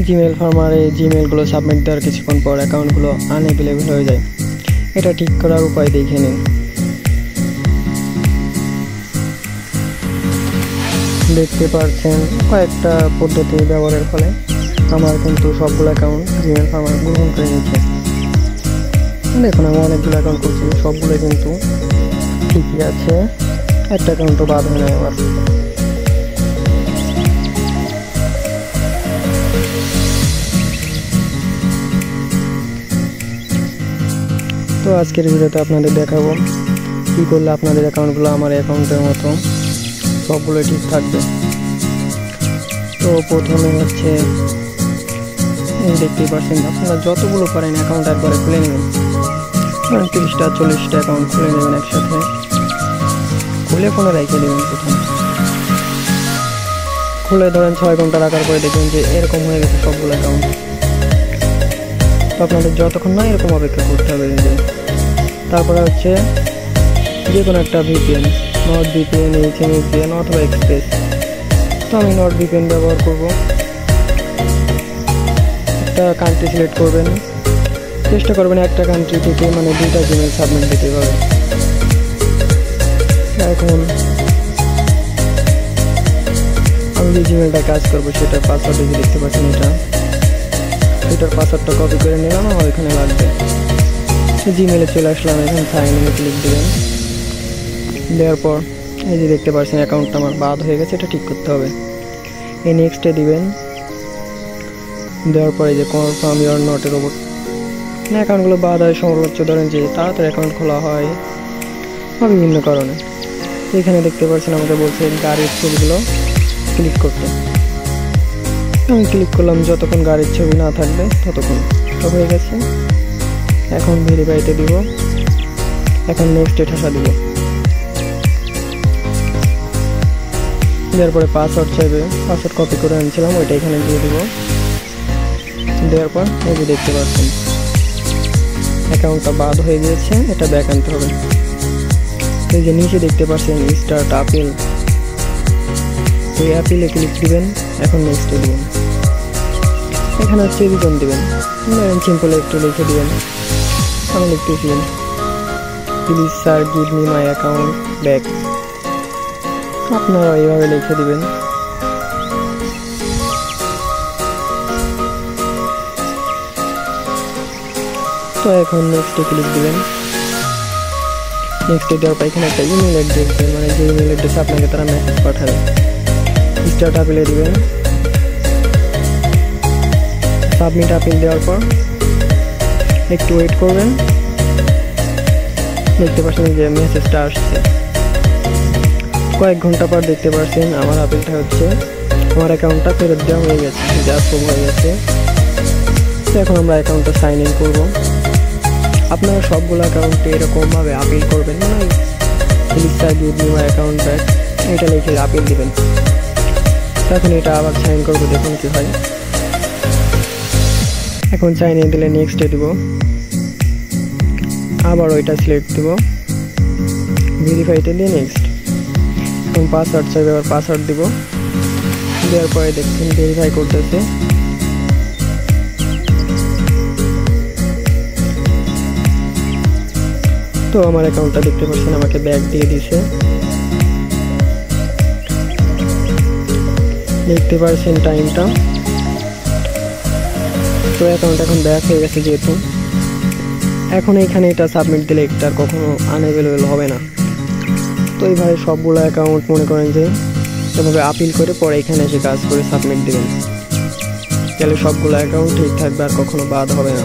Gmail ফার্মারে জিমেলগুলো submit দেওয়ার কিছুক্ষণ পর অ্যাকাউন্টগুলো আনএভেলেবল হয়ে যায়। এটা ঠিক করার উপায় দেখে নিন। দেখতে পাচ্ছেন কয়েকটা পদ্ধতি ব্যবহারের ফলে আমার কিন্তু সবগুলো অ্যাকাউন্ট জিমেল ফার্মার গ্রহণ করে নিচ্ছে। দেখুন আমি অনেকগুলো অ্যাকাউন্ট করছি, সবগুলো কিন্তু ঠিকই আছে, একটা অ্যাকাউন্টও বাদ হয় না আমার। তো আজকের ভিডিওতে আপনাদের দেখাবো কী করলে আপনাদের অ্যাকাউন্টগুলো আমার অ্যাকাউন্টের মতো সবগুলো ঠিক থাকবে। তো প্রথমে হচ্ছে দেখতেই পাচ্ছেন, আপনারা যতগুলো পারেন অ্যাকাউন্ট একবারে খুলে নেবেন। 30টা 40টা অ্যাকাউন্ট খুলে নেবেন একসাথে, খুলে ফোনে রেখে দেবেন। প্রথম খুলে ধরেন 6 ঘন্টা রাখার পরে দেখবেন যে এরকম হয়ে গেছে সবগুলো অ্যাকাউন্ট। তো আপনাদের যতক্ষণ না এরকম অপেক্ষা করতে হবে। তারপরে হচ্ছে যে কোনো একটা VPN, north VPN, HM VPN অথবা এক্সপ্রেস। তো আমি নর্থ ভিপিএন ব্যবহার করব। একটা কান্ট্রি সিলেক্ট করবেন, চেষ্টা করবেন একটা কান্ট্রি থেকে মানে 2টা জিমেল সাবমিট দিতে পারে। এখন আমি যে জিমেলটা কাজ করবো সেটার পাসওয়ার্ড দেখতে পাচ্ছেন, এটার পাসওয়ার্ডটা কপি করে নিলাম, আমার ওইখানে লাগবে। জিমেলে চলে আসলাম, এখন সাইন ইনে ক্লিক দেবেন। দেওয়ার পর এই যে দেখতে পাচ্ছেন অ্যাকাউন্টটা আমার বাদ হয়ে গেছে, এটা ঠিক করতে হবে। এই নেক্সটে দিবেন। দেওয়ার পরে যে confirm your not a robot. অ্যাকাউন্টগুলো বাদ হয় সর্বোচ্চ ধরেন যে তাড়াতাড়ি অ্যাকাউন্ট খোলা হয় বা বিভিন্ন কারণে। তো এখানে দেখতে পাচ্ছেন আমাকে বলছে গাড়ির ছবিগুলো ক্লিক করতে। আমি ক্লিক করলাম, যতক্ষণ গাড়ির ছবি না থাকবে ততক্ষণ। সব হয়ে গেছে, এখন ভেরিফাইতে দিব। এখন নেক্সটে ঠাসা দিব। দেওয়ার পরে পাসওয়ার্ড চাইবে, পাসওয়ার্ড কপি করে আনছিলাম ওইটা এখানে দিয়ে দিব। দেওয়ার পর এই যে দেখতে পাচ্ছেন অ্যাকাউন্টটা বাদ হয়ে গিয়েছে, এটা ব্যাক আনতে হবে। এই যে নিচে দেখতে পাচ্ছেন স্টার্ট আপিল, এই আপিলে ক্লিক দিবেন। এখন নেক্সটে দিবেন। এখানে হচ্ছে রিজন দিবেন, সিম্পল একটু লিখে দিবেন। আমি লিখতেছিলেন please sir give me my account back. আপনারা এইভাবে লিখে দিবেন। তো এখন নেক্সটে ক্লিক দিবেন। নেক্সটে দেওয়ার পর এখানে একটা ইমেল অ্যাড্রেস দেবেন, মানে যে ইমেল অ্যাড্রেসে আপনাকে তারা মেসেজ পাঠাবে। স্টার্ট আপিলে দিবেন। সাবমিট আপিল দেওয়ার পর একটু ওয়েট করবেন। দেখতে পাচ্ছেন যে মেসেজটা আসছে। কয়েক ঘন্টা পর দেখতে পাচ্ছেন আমার আপিলটা হচ্ছে, আমার অ্যাকাউন্টটা ফেরত দেওয়া হয়ে গেছে, যা প্রুভ হয়ে গেছে। তো এখন আমরা অ্যাকাউন্টটা সাইন ইন করবো। আপনারা সবগুলো অ্যাকাউন্টে এরকমভাবে আপিল করবেন, মানে please sir give me my account back এটা লিখে আপিল দিবেন। এখন এটা আবার সাইন করবো, দেখুন কি হয়। এখন সাইন ইন দিলে নেক্সটে দিব, আবার ওইটা সিলেক্ট দিব, ভেরিফাইতে দিয়ে নেক্সট। এখন পাসওয়ার্ড চাইবে, আবার পাসওয়ার্ড দিব। দেওয়ার পরে দেখছেন ভেরিফাই করতেছে। তো আমার অ্যাকাউন্টটা দেখতে পাচ্ছেন আমাকে ব্যাক দিয়ে দিছে। দেখতে পাচ্ছেন টাইমটা। তো অ্যাকাউন্ট এখন ব্যাক হয়ে গেছে যেহেতু, এখন এইখানে এটা সাবমিট দিলে এটা আর কখনো আনঅ্যাভেলেবল হবে না। তো এইভাবে সবগুলো অ্যাকাউন্ট মনে করেন যে এভাবে আপিল করে পরে এখানে এসে কাজ করে সাবমিট দেবেন, তাহলে সবগুলো অ্যাকাউন্ট ঠিক থাকবে আর কখনো বাদ হবে না।